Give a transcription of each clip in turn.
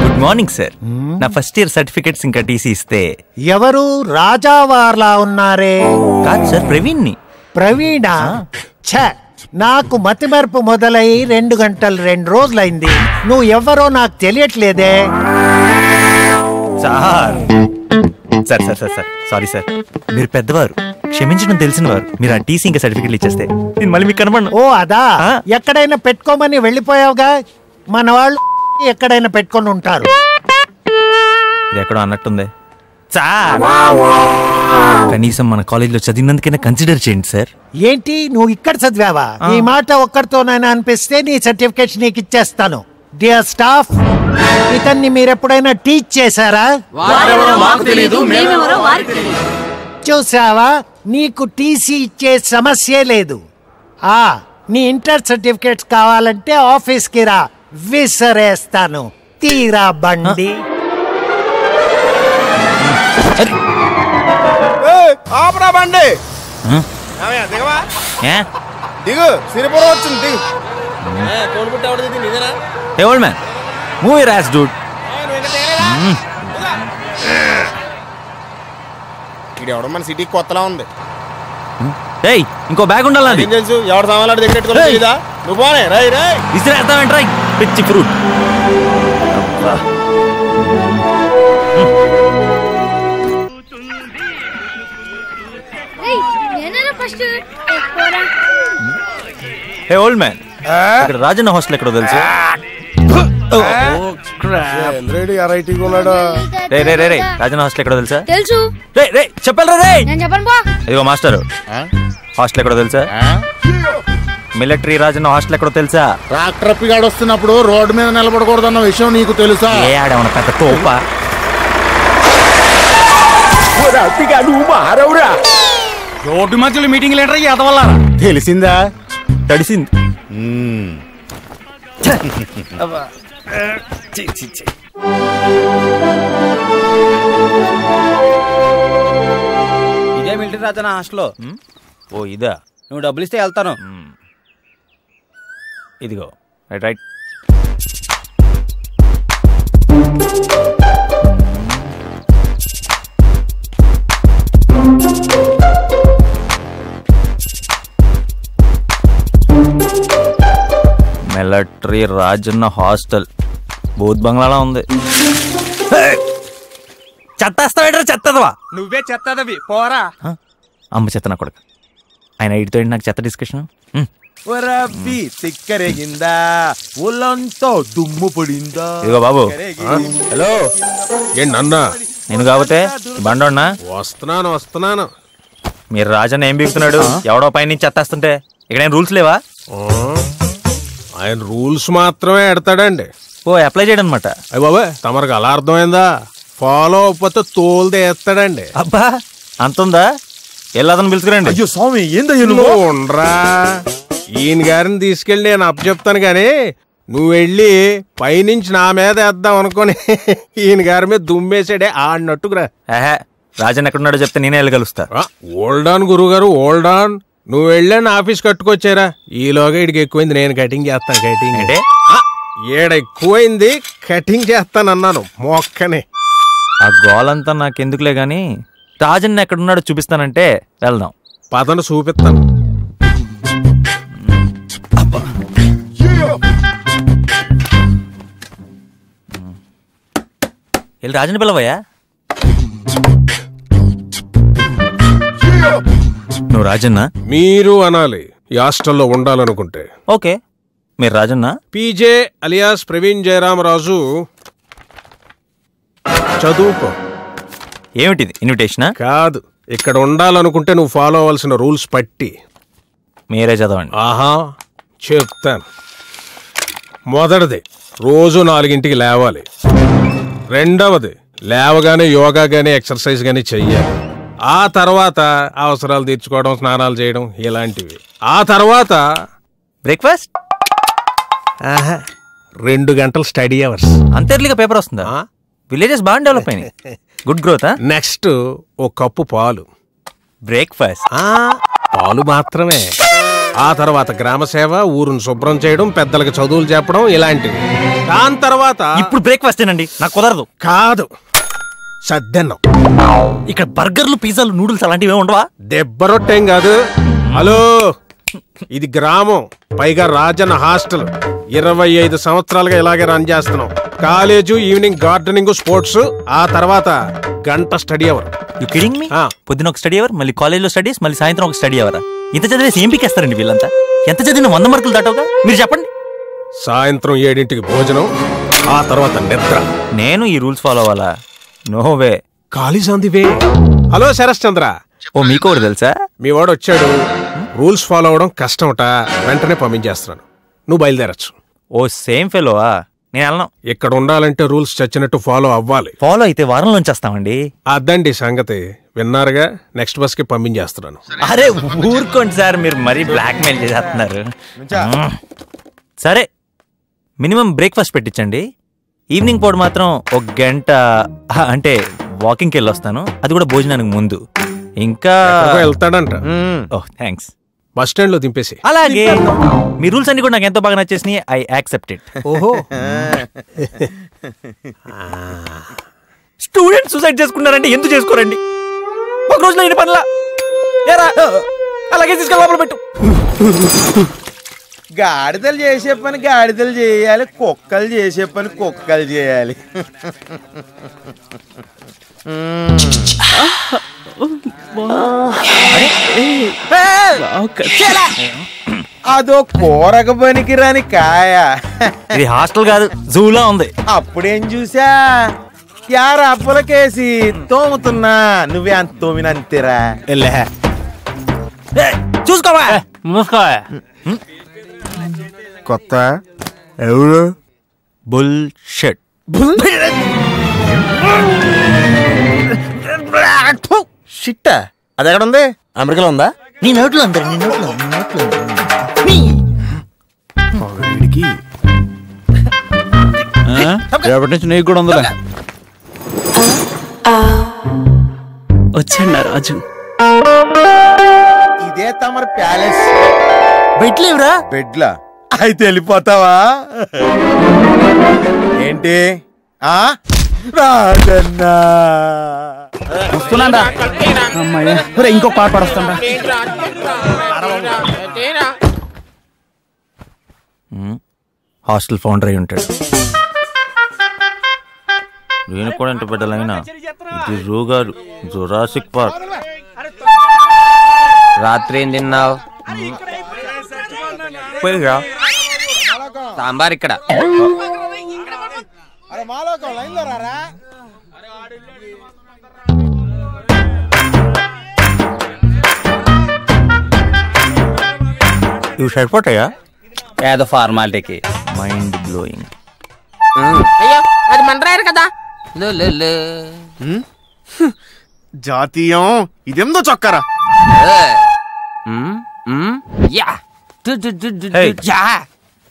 Good morning sir. నా first year certificates ఇంకా TC ఇస్తే. ఎవరు రాజావార్లా ఉన్నారే? కాదు సార్, ప్రవీణ్ ని. ప్రవీణా? ఛ, నాకు మతిమరుపు మొదలై 2 గంటలు 2 రోజులైంది. నువ్వు ఎవరో నాకు తెలియట్లేదే. Sir sir sir sir sir sorry sir, మీరు పెద్దవారు, క్షమించడం తెలిసిన వారు. మీరు ఆ టీసీ ఇంకా సర్టిఫికెట్లు ఇచ్చేస్తే నేను మళ్ళీ మీకు కనబడను. ఓ అదా, ఎక్కడైనా పెట్టుకోమని వెళ్ళిపోయావుగా. మన వాళ్ళు ఎక్కడైనా పెట్టుకొని ఉంటారు. ఇది ఎక్కడో అన్నట్టుంది సార్. కనీసం మన కాలేజీలో చదివినందుకైనా కన్సిడర్ చేయండి సార్. ఏంటి, నువ్వు ఇక్కడ చదివావా? ఈ మాట ఒక్కరితోనైనా అనిపిస్తే నీ సర్టిఫికేట్ నీకు ఇచ్చేస్తాను. డియర్ స్టాఫ్, ఇతన్ని మీరెప్పుడైనా టీచ్ చేశారా? చూసావా, నీకు టీసీ ఇచ్చే సమస్యే లేదు. నీ ఇంటర్ సర్టిఫికేట్స్ కావాలంటే ఆఫీస్కి రా, విసరేస్తాను. తీరా బండి. బండి దిగు, సిరిపురం వచ్చింది. Hey old man, move your ass, dude. ఎవడ మన సిటీ కొత్తలా ఉంది. ఏయ్, ఇంకో బ్యాగ్ ఉండాలి. తెలుసు ఎవరు సామాన్లు దగ్గర పెట్టుకోలేదా? నువ్వు పోనే రై రై ఇస్తావేంట్రా పిచ్చి ఫ్రూట్. హే ఓల్డ్ మ్యాన్, ఇక్కడ రాజన్న హాస్టల్ ఎక్కడో తెలుసు? రాజన్న హాస్టల్ ఎక్కడో తెలుసా? తెలుసు. చెప్పాలరా రే. ఇదిగో మాస్టర్, హాస్టల్ ఎక్కడో తెలుసా? మిలిటరీ రాజన్న హాస్టల్ ఎక్కడో తెలుసా? ట్రాక్టర్ అప్పిగాడు వస్తున్నప్పుడు రోడ్డు మీద నిలబడకూడదన్న విషయం నీకు తెలుసా? ఏ ఆడేమన్నా పెద్ద తోపా? రోడ్డు మధ్యలో మీటింగ్ లీడర్ ఎదవల్ల తెలిసిందా? తడిసింది. ఇదే మిలిటరీ రాజన్న హాస్టల్. ఓ ఇదా? నువ్వు డబ్బులు ఇస్తే వెళ్తాను. ఇదిగో right right. Military Rajanna hostel బూత్ బంగ్లాలా ఉంది. చెత్తేస్తావేట్రా, చెత్తదవా? నువ్వే చెత్తదవి పోరా. అమ్మ చెత్త నా కొడుకు. ఆయన ఇటుతో నాకు చెత్త డిస్కషన్. తిక్కరేగిందా, ఒళ్ళంతా దుమ్ము పడిందా? ఇదిగో బాబు. హలో, ఏంటన్నా? నేను కాకపోతే బండోన్నా? వస్తున్నాను. మీరు రాజన్న ఏం బీగుతున్నాడు? ఎవడో పైన చెత్తేస్తుంటే ఇక్కడ ఏం రూల్స్ లేవా? ఆయన రూల్స్ మాత్రమే ఎడతాడండి. ఓ అప్లై చేయడం అనమాట. అయ్య బాబా, తమరికి అలా అర్థమైందా? ఫాలో అవ్వకపోతే తోలుదే ఎత్తాడండి. అబ్బా అంతుందా? వెళ్ళదని పిలుచుకురండి. అయ్యో స్వామి, ఉండరా, ఈయన గారిని తీసుకెళ్ళి నేను అప్పచెప్తాను గాని నువ్వు వెళ్ళి పైనుంచి నా మీద వేద్దాం అనుకుని ఈయన గారి మీద దుమ్మేసాడే ఆడినట్టుకురా. రాజన్ ఎక్కడున్నాడో చెప్తే నేనే వెళ్ళగలుస్తా. ఓల్డ్ ఆన్ గురువు గారు, ఓల్డ్ ఆన్. నువ్వు వెళ్ళాను ఆఫీస్ కట్టుకొచ్చారా? ఈలోగా ఇడికి ఎక్కువైంది, నేను కటింగ్ చేస్తాను. కటింగ్ అంటే ఏడ ఎక్కువైంది, కటింగ్ చేస్తానన్నాను మొక్కనే. ఆ గోలంతా నాకెందుకులే గాని రాజన్ ఎక్కడున్నాడో చూపిస్తానంటే వెళ్దాం. పదను చూపిస్తాను. వెళ్ళి రాజన్ పిలవయ్యా. నువ్వు రాజన్నా? మీరు అనాలి ఈ హాస్టల్లో ఉండాలనుకుంటే. ఓకే, మీరు రాజన్నా? PJ alias Praveen Jayaramaraju. చదువుకో. ఏమిటిది, ఇన్విటేషనా? కాదు, ఇక్కడ ఉండాలనుకుంటే నువ్వు ఫాలో అవ్వాల్సిన రూల్స్ పట్టి. మీరే చదవండి. ఆహా, చెప్తాను. మొదటిది, రోజు 4 లేవాలి. రెండవది, లేవగానే యోగా గానీ ఎక్సర్సైజ్ గానీ చెయ్యాలి. ఆ తర్వాత అవసరాలు తీర్చుకోవడం, స్నానాలు చేయడం ఇలాంటివి. ఆ తర్వాత బ్రేక్ఫాస్ట్. 2 గంటలు స్టడీ అవర్స్. అంత ఎర్లీగా పేపర్ వస్తుందా? విలేజెస్ బాగా డెవలప్ అయినాయి. Good growth. నెక్స్ట్, 1 కప్పు పాలు. బ్రేక్ఫాస్ట్. పాలు మాత్రమే. ఆ తర్వాత గ్రామ సేవ, ఊరును శుభ్రం చేయడం, పెద్దలకు చదువులు చెప్పడం ఇలాంటివి. దాని తర్వాత ఇప్పుడు బ్రేక్ఫాస్ట్ ఏనండి, నాకు కుదరదు. కాదు, సద్దెన్నం. ఇక్కడ బర్గర్లు, పిజ్జాలు, నూడిల్స్ అలాంటివి ఉండవా? దెబ్బ రొట్టెం కాదు. హలో, ఇది గ్రామం, పైగా రాజన్న హాస్టల్. 25 సంవత్సరాలుగా ఇలాగే రన్ చేస్తున్నాం. కాలేజు, ఈవినింగ్ గార్డెనింగ్, స్పోర్ట్స్, ఆ తర్వాత గంట study hour. You kidding me? పొద్దున ఒక స్టడీ అవర్, మళ్ళీ కాలేజ్లో స్టడీస్, మళ్ళీ సాయంత్రం ఒక స్టడీ అవరా? ఇంత చదివేసి ఏం పీకేస్తారండి వీళ్ళంతా? ఎంత చదివిన 100 మార్కులు దాటవుగా? మీరు చెప్పండి. సాయంత్రం 7ంటికి భోజనం, ఆ తర్వాత నిద్ర. నేను ఈ రూల్స్ ఫాలో అవ్వాలా? No way. College on the way. Hello Sarath Chandra. Oh, మీకు కూడా తెలుసా? మీ వాడు వచ్చాడు. రూల్స్ ఫాలో అవడం కష్టమట, వెంటనే పంపించేస్తున్నాను. నువ్వు బయలుదేరచ్చు. ఓ, సేమ్ ఫెలోవా? నేను వెళ్ళను. ఇక్కడ ఉండాలంటే రూల్స్ చచ్చినట్టు ఫాలో అవ్వాలి. ఫాలో అయితే వారంలోంచి వస్తామండి. అదండి సంగతి. విన్నారుగా, నెక్స్ట్ బస్ కి పంపించేస్తున్నాను. అరే ఊరుకోండి సార్, మీరు మరీ బ్లాక్ మెయిల్ చేసేస్తున్నారు. సరే, మినిమం బ్రేక్ఫాస్ట్ పెట్టించండి. ఈవినింగ్ పూట మాత్రం 1 గంట అంటే వాకింగ్కి వెళ్ళి వస్తాను, అది కూడా భోజనానికి ముందు. ఇంకా వెళ్తాడంట. ఓహ్, థ్యాంక్స్. బస్ స్టాండ్ లో దింపేసి. అలాగే. మీ రూల్స్ అన్ని కూడా నాకు ఎంతో బాగా నచ్చేసినాయి. I accept it. ఓహో. స్టూడెంట్ సూసైడ్ చేసుకున్నారంటే ఎందుకు చేసుకోరండి? ఒక రోజులో ఇన్ని పనులా? అలాగే తీసుకెళ్ళి లోపల పెట్టు. గాడిదలు చేసే పని గాడిదలు చేయాలి, కుక్కలు చేసే పని కుక్కలు చేయాలి. అదో కూరకు పనికిరాని కాయ. ఇది హాస్టల్ కాదు, జూలా ఉంది. అప్పుడేం చూసా, యార అప్పులకేసి తోముతున్నా, నువ్వే అంత తోమినంతేరా. చూసుకోవా, మూసుకోవా. కొత్త ఎవరు? బుల్ షెట్. షిట్ట అది ఎక్కడ ఉంది? అమెరికాలో ఉందా? నీ నోట్లో అందరు, నీ నోట్లో, నీ నోట్లో. రేపటి నుంచి నీకు కూడా ఉందిలే. వచ్చాడు రాజు. ఇదే తమరి ప్యాలెస్. బెడ్లేవురా? బెడ్లా? అయితే వెళ్ళిపోతావా ఏంటి? రాజన్నా వస్తున్నాడా? ఇంకో పాట పడొస్తాడా? హాస్టల్ ఫౌండర్ అయి ఉంటాడు. నేను కూడా ఎంత బిడ్డలైనా ఇది రూగారు జురాసిక్ పార్క్. రాత్రి ఏం తిన్నావు? సాంబార్ ఇక్కడ. ఇవి సరిపోతాయా? ఏదో ఫార్మాలిటీకి. Mind blowing. అయ్యో, అది మండరాయరు కదా. జాతీయం ఇదేందో చొక్కరా.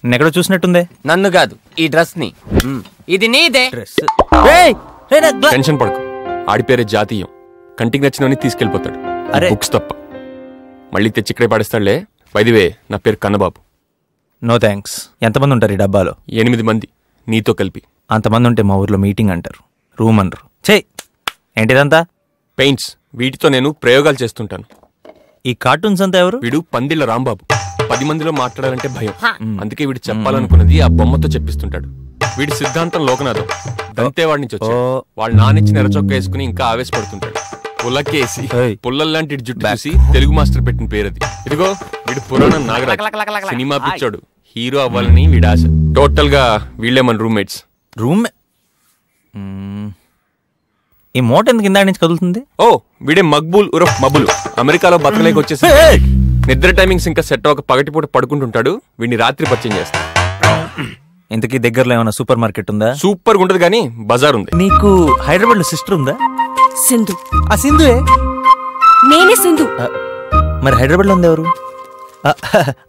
ఎక్కడో చూసినట్టుందే. నన్ను కాదు, ఈ డ్రెస్ ని. ఇది నీదే డ్రెస్. టెన్షన్ పడకు, ఆడి పేరే జాతీయం. కంటికి నచ్చినవని తీసుకెళ్ళిపోతాడు, అరే బుక్స్ తప్ప. మళ్ళీ తెచ్చి ఇక్కడే పడేస్తాడులే. వైదివే, నా పేరు కన్నబాబు. No thanks. ఎంతమంది ఉంటారు ఈ డబ్బాలో? 8 మంది, నీతో కలిపి. అంతమంది ఉంటే మా ఊర్లో మీటింగ్ అంటారు, రూమ్ అనరు. ఏంటిదంతా? పెయింట్స్, వీటితో నేను ప్రయోగాలు చేస్తుంటాను. ఈ కార్టూన్స్ అంతా ఎవరు? వీడు పందిళ్ళ రాంబాబు. 10 మందిలో మాట్లాడాలంటే భయం, అందుకే వీడు చెప్పాలనుకున్నది ఆ బొమ్మతో చెప్పిస్తుంటాడు. వీడి సిద్ధాంతం లోకనాథం. దంతేవాడి నుంచి వచ్చి వాళ్ళ నానిచ్చిన ఎర్రచొక్క వేసుకుని ఇంకా ఆవేశపడుతుంటాడు. పుల్లకేసి పుల్లల్లాంటి జుట్టు చూసి తెలుగు మాస్టర్ పెట్టిన పేరది. ఇదిగో వీడు పురాణం నాగరాజ్, సినిమా పిచ్చోడు. హీరో అవ్వాలని వీడి ఆశ. టోటల్ గా వీళ్ళే మన రూమ్మేట్స్. రూమ్ ఈ మోట ఎందుకు ఇందా నుంచి కదులుతుంది? ఓ, వీడే మక్బూల్ ఉరఫ్ మబులు. అమెరికాలో బతకలేక వచ్చేసి నిద్ర టైమింగ్స్ ఇంకా సెట్ అవ్వక పగటిపూట పడుకుంటుంటాడు. వీడిని రాత్రి పరిచయం చేస్తా. ఇంతకీ దగ్గరలో ఏమైనా సూపర్ మార్కెట్ ఉందా? సూపర్ గా ఉంటది కానీ బజార్ ఉంది. నీకు హైదరాబాద్ లో సిస్టర్ ఉందా? సింధు. ఆ సింధువే నేనే సింధు. మరి హైదరాబాద్ లో ఉంది ఎవరు?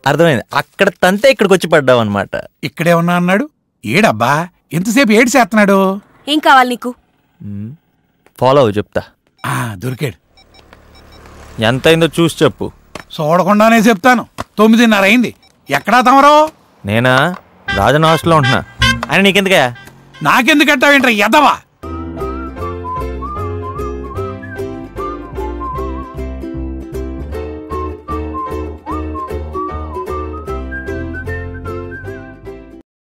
అర్థమైంది, అక్కడ తంతే ఇక్కడికి వచ్చి పడ్డావు అనమాట. ఇక్కడే ఉన్నా అన్నాడు. ఏడబ్బా ఎంతసేపు ఏడు చేస్తున్నాడు? ఏం కావాలి నీకు? ఫాలో అవ్వు చెప్తా. దొరికాడు. ఎంత అయిందో చూసి చెప్పు. చూడకుండానే చెప్తాను. 9:30 అయింది. ఎక్కడా తమరో? నేనా రాజన్ హాస్టల్లో ఉంటున్నా. అని నీకెందుకే? నాకెందుకంటావేంట్రా ఎదవా?